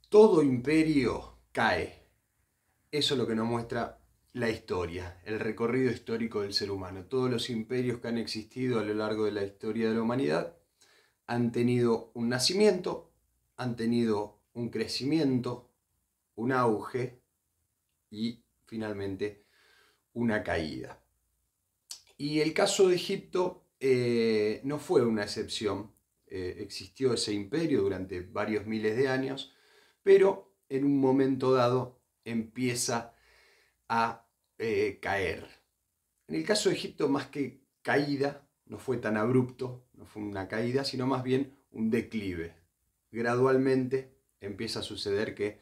Todo imperio cae. Eso es lo que nos muestra la historia, el recorrido histórico del ser humano. Todos los imperios que han existido a lo largo de la historia de la humanidad han tenido un nacimiento, han tenido un crecimiento, un auge y finalmente una caída. Y el caso de Egipto no fue una excepción. Existió ese imperio durante varios miles de años, pero en un momento dado empieza a caer. En el caso de Egipto, más que caída, no fue tan abrupto, no fue una caída, sino más bien un declive. Gradualmente empieza a suceder que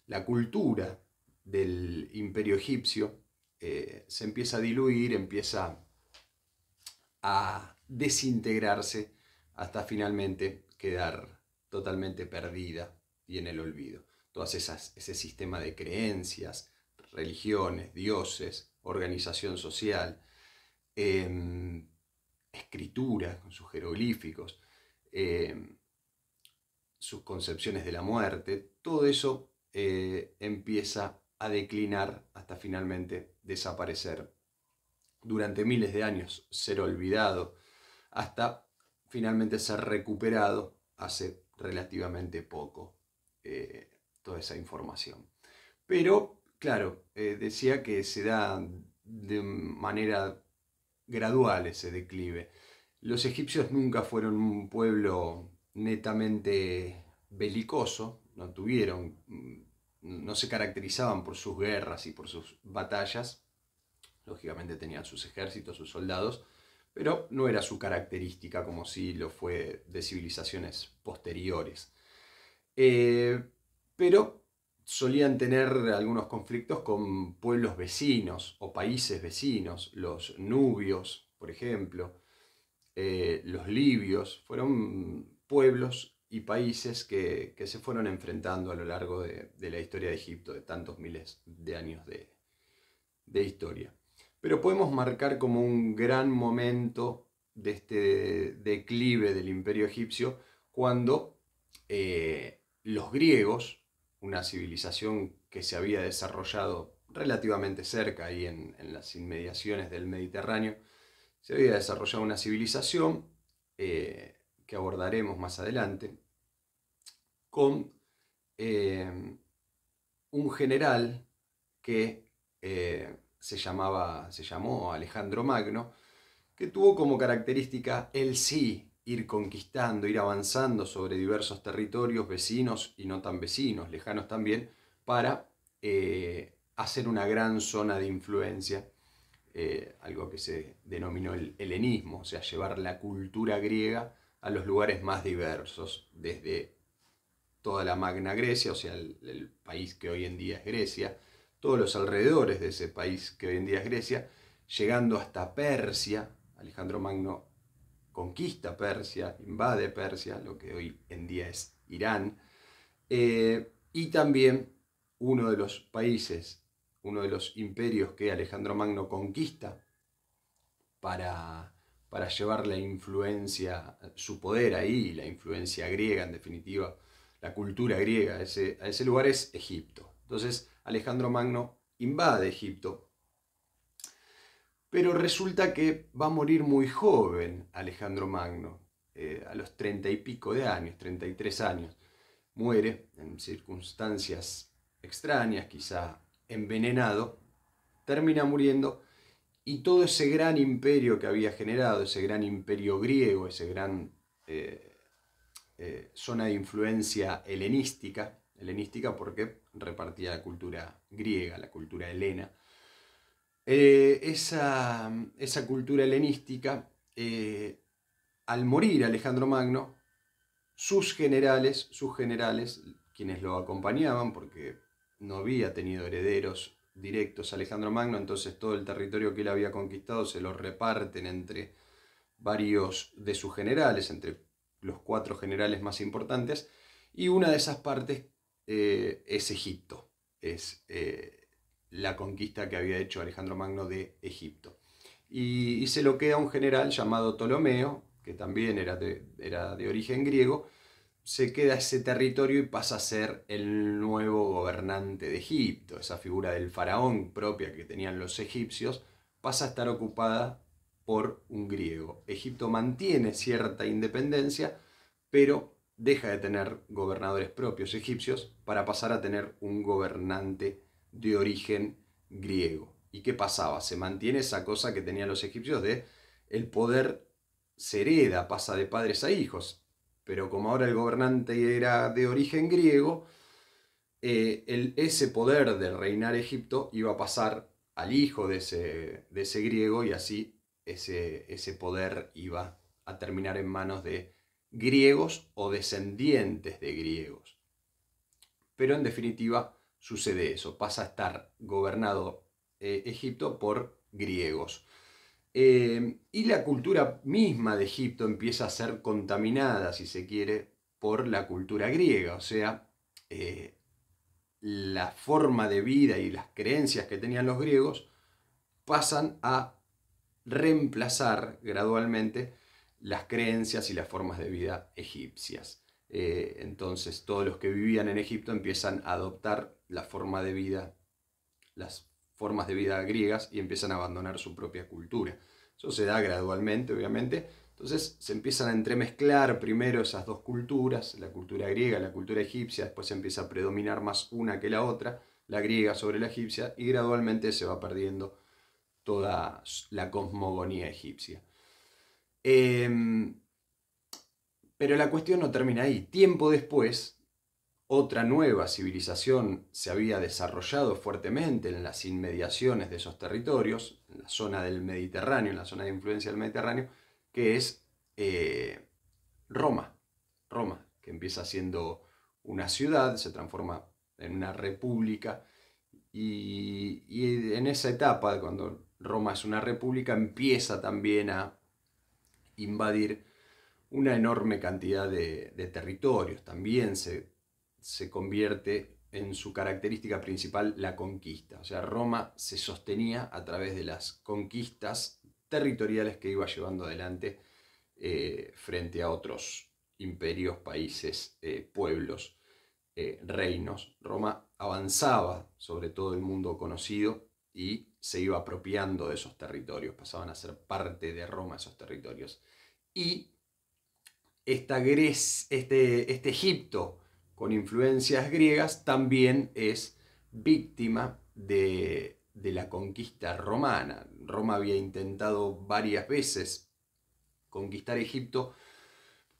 la cultura del imperio egipcio se empieza a diluir, empieza a desintegrarse hasta finalmente quedar totalmente perdida y en el olvido. Ese sistema de creencias, religiones, dioses, organización social, escritura con sus jeroglíficos, eh, sus concepciones de la muerte, todo eso empieza a declinar hasta finalmente desaparecer durante miles de años, ser olvidado, hasta finalmente ser recuperado hace relativamente poco toda esa información. Pero, claro, decía que se da de manera gradual ese declive. Los egipcios nunca fueron un pueblo netamente belicoso, no se caracterizaban por sus guerras y por sus batallas. Lógicamente tenían sus ejércitos, sus soldados, pero no era su característica como si lo fue de civilizaciones posteriores. Pero solían tener algunos conflictos con pueblos vecinos o países vecinos, los nubios, por ejemplo, los libios, fueron pueblos y países que se fueron enfrentando a lo largo de la historia de Egipto, de tantos miles de años de historia. Pero podemos marcar como un gran momento de este declive del imperio egipcio cuando los griegos, una civilización que se había desarrollado relativamente cerca, ahí en las inmediaciones del Mediterráneo, se había desarrollado una civilización que abordaremos más adelante, con un general que se llamó Alejandro Magno, que tuvo como característica el sí ir conquistando, ir avanzando sobre diversos territorios vecinos y no tan vecinos, lejanos también, para hacer una gran zona de influencia, algo que se denominó el helenismo, o sea, llevar la cultura griega a los lugares más diversos, desde toda la Magna Grecia, o sea, el país que hoy en día es Grecia, todos los alrededores de ese país que hoy en día es Grecia, llegando hasta Persia. Alejandro Magno conquista Persia, invade Persia, lo que hoy en día es Irán, y también uno de los países, uno de los imperios que Alejandro Magno conquista para llevar la influencia, su poder ahí, la influencia griega en definitiva, la cultura griega a ese lugar es Egipto. Entonces Alejandro Magno invade Egipto, pero resulta que va a morir muy joven Alejandro Magno, a los 30 y pico de años, 33 años. Muere en circunstancias extrañas, quizá envenenado, termina muriendo y todo ese gran imperio que había generado, ese gran imperio griego, ese gran zona de influencia helenística porque repartía la cultura griega, la cultura helena, esa cultura helenística, al morir Alejandro Magno, sus generales, quienes lo acompañaban, porque no había tenido herederos directos Alejandro Magno, entonces todo el territorio que él había conquistado se lo reparten entre varios de sus generales, entre los 4 generales más importantes, y una de esas partes es Egipto, es la conquista que había hecho Alejandro Magno de Egipto. Y se lo queda un general llamado Ptolomeo, que también era de origen griego, se queda ese territorio y pasa a ser el nuevo gobernante de Egipto. Esa figura del faraón propia que tenían los egipcios pasa a estar ocupada por un griego. Egipto mantiene cierta independencia, pero deja de tener gobernadores propios egipcios para pasar a tener un gobernante de origen griego. ¿Y qué pasaba? Se mantiene esa cosa que tenían los egipcios de el poder se hereda, pasa de padres a hijos. Pero como ahora el gobernante era de origen griego, ese poder de reinar Egipto iba a pasar al hijo de ese griego y así ese poder iba a terminar en manos de griegos o descendientes de griegos. Pero en definitiva sucede eso, pasa a estar gobernado Egipto por griegos. Y la cultura misma de Egipto empieza a ser contaminada, si se quiere, por la cultura griega. O sea, la forma de vida y las creencias que tenían los griegos pasan a reemplazar gradualmente las creencias y las formas de vida egipcias. Entonces todos los que vivían en Egipto empiezan a adoptar la forma de vida, las formas de vida griegas y empiezan a abandonar su propia cultura. Eso se da gradualmente, obviamente. Entonces se empiezan a entremezclar primero esas dos culturas, la cultura griega, la cultura egipcia, después empieza a predominar más una que la otra, la griega sobre la egipcia, y gradualmente se va perdiendo toda la cosmogonía egipcia. Pero la cuestión no termina ahí. Tiempo después, otra nueva civilización se había desarrollado fuertemente en las inmediaciones de esos territorios, en la zona del Mediterráneo, en la zona de influencia del Mediterráneo, que es Roma. Roma, que empieza siendo una ciudad, se transforma en una república, y en esa etapa, cuando Roma es una república, empieza también a invadir una enorme cantidad de territorios. También se convierte en su característica principal la conquista. O sea, Roma se sostenía a través de las conquistas territoriales que iba llevando adelante frente a otros imperios, países, pueblos, reinos. Roma avanzaba sobre todo el mundo conocido y se iba apropiando de esos territorios, pasaban a ser parte de Roma esos territorios. Y este Egipto con influencias griegas también es víctima de la conquista romana. Roma había intentado varias veces conquistar Egipto,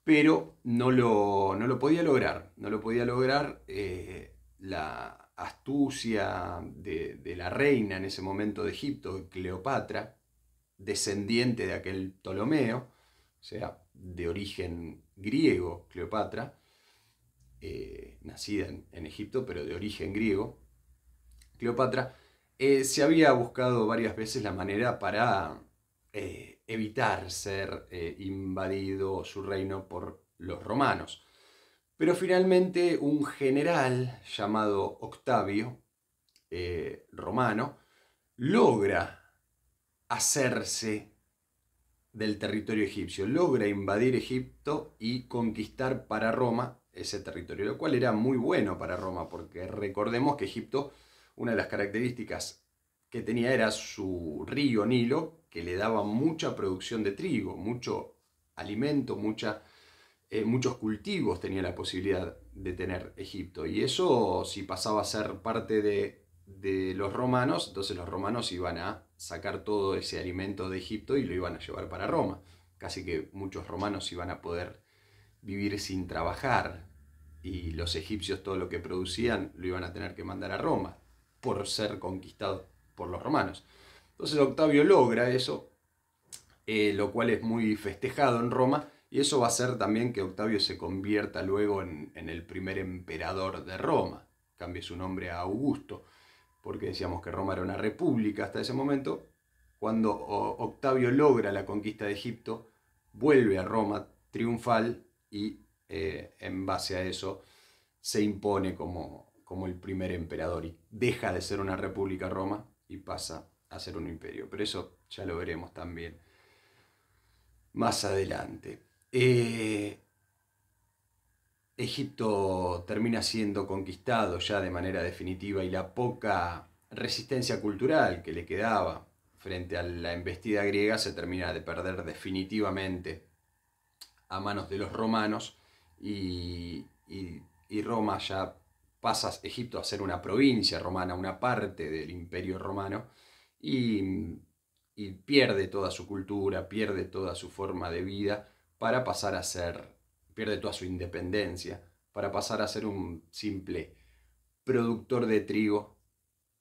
pero no lo podía lograr. No lo podía lograr. La astucia de la reina en ese momento de Egipto, Cleopatra, descendiente de aquel Ptolomeo, o sea, de origen griego, Cleopatra, nacida en Egipto, pero de origen griego, Cleopatra, se había buscado varias veces la manera para evitar ser invadido su reino por los romanos. Pero finalmente un general llamado Octavio, romano, logra hacerse del territorio egipcio, logra invadir Egipto y conquistar para Roma ese territorio, lo cual era muy bueno para Roma, porque recordemos que Egipto, una de las características que tenía era su río Nilo, que le daba mucha producción de trigo, mucho alimento, muchos cultivos tenía la posibilidad de tener Egipto. Y eso, si pasaba a ser parte de los romanos, entonces los romanos iban a sacar todo ese alimento de Egipto y lo iban a llevar para Roma. Casi que muchos romanos iban a poder vivir sin trabajar y los egipcios todo lo que producían lo iban a tener que mandar a Roma por ser conquistados por los romanos. Entonces Octavio logra eso, lo cual es muy festejado en Roma, y eso va a hacer también que Octavio se convierta luego en el primer emperador de Roma, cambie su nombre a Augusto, porque decíamos que Roma era una república hasta ese momento. Cuando Octavio logra la conquista de Egipto, vuelve a Roma triunfal y en base a eso se impone como el primer emperador y deja de ser una república Roma y pasa a ser un imperio. Pero eso ya lo veremos también más adelante. Egipto termina siendo conquistado ya de manera definitiva y la poca resistencia cultural que le quedaba frente a la embestida griega se termina de perder definitivamente a manos de los romanos y Roma ya pasa Egipto a ser una provincia romana, una parte del imperio romano y, y pierde toda su cultura, pierde toda su forma de vida para pasar a ser, pierde toda su independencia para pasar a ser un simple productor de trigo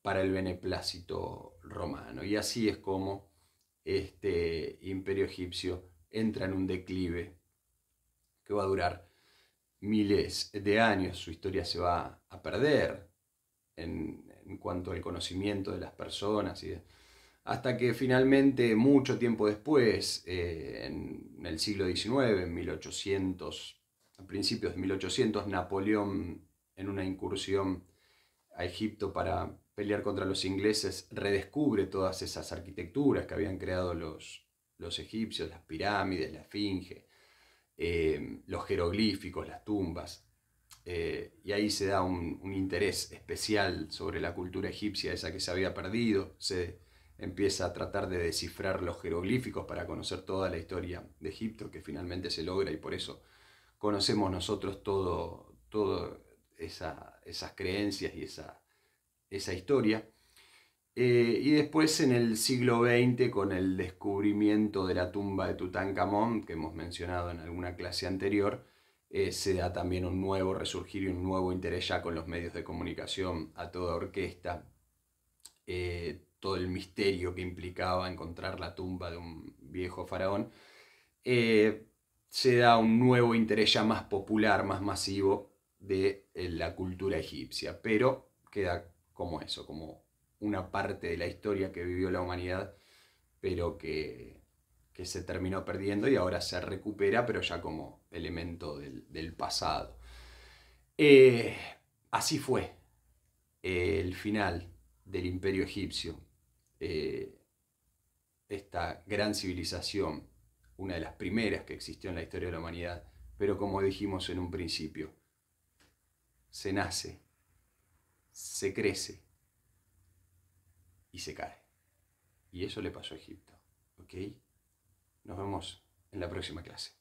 para el beneplácito romano. Y así es como este imperio egipcio entra en un declive que va a durar miles de años. Su historia se va a perder en cuanto al conocimiento de las personas hasta que finalmente, mucho tiempo después, en el siglo XIX, en 1800, a principios de 1800, Napoleón, en una incursión a Egipto para pelear contra los ingleses, redescubre todas esas arquitecturas que habían creado los egipcios, las pirámides, la esfinge, los jeroglíficos, las tumbas. Y ahí se da un interés especial sobre la cultura egipcia, esa que se había perdido. Se empieza a tratar de descifrar los jeroglíficos para conocer toda la historia de Egipto, que finalmente se logra y por eso conocemos nosotros todo esas creencias y esa historia. Y después en el siglo XX, con el descubrimiento de la tumba de Tutankamón, que hemos mencionado en alguna clase anterior, se da también un nuevo resurgir y un nuevo interés ya con los medios de comunicación a toda orquesta, todo el misterio que implicaba encontrar la tumba de un viejo faraón, eh, se da un nuevo interés ya más popular, más masivo de la cultura egipcia, pero queda como eso, como una parte de la historia que vivió la humanidad, pero que se terminó perdiendo y ahora se recupera, pero ya como elemento del pasado. Eh, Así fue el final del imperio egipcio, eh, esta gran civilización, una de las primeras que existió en la historia de la humanidad, pero como dijimos en un principio, se nace, se crece y se cae. Y eso le pasó a Egipto. ¿Ok? Nos vemos en la próxima clase.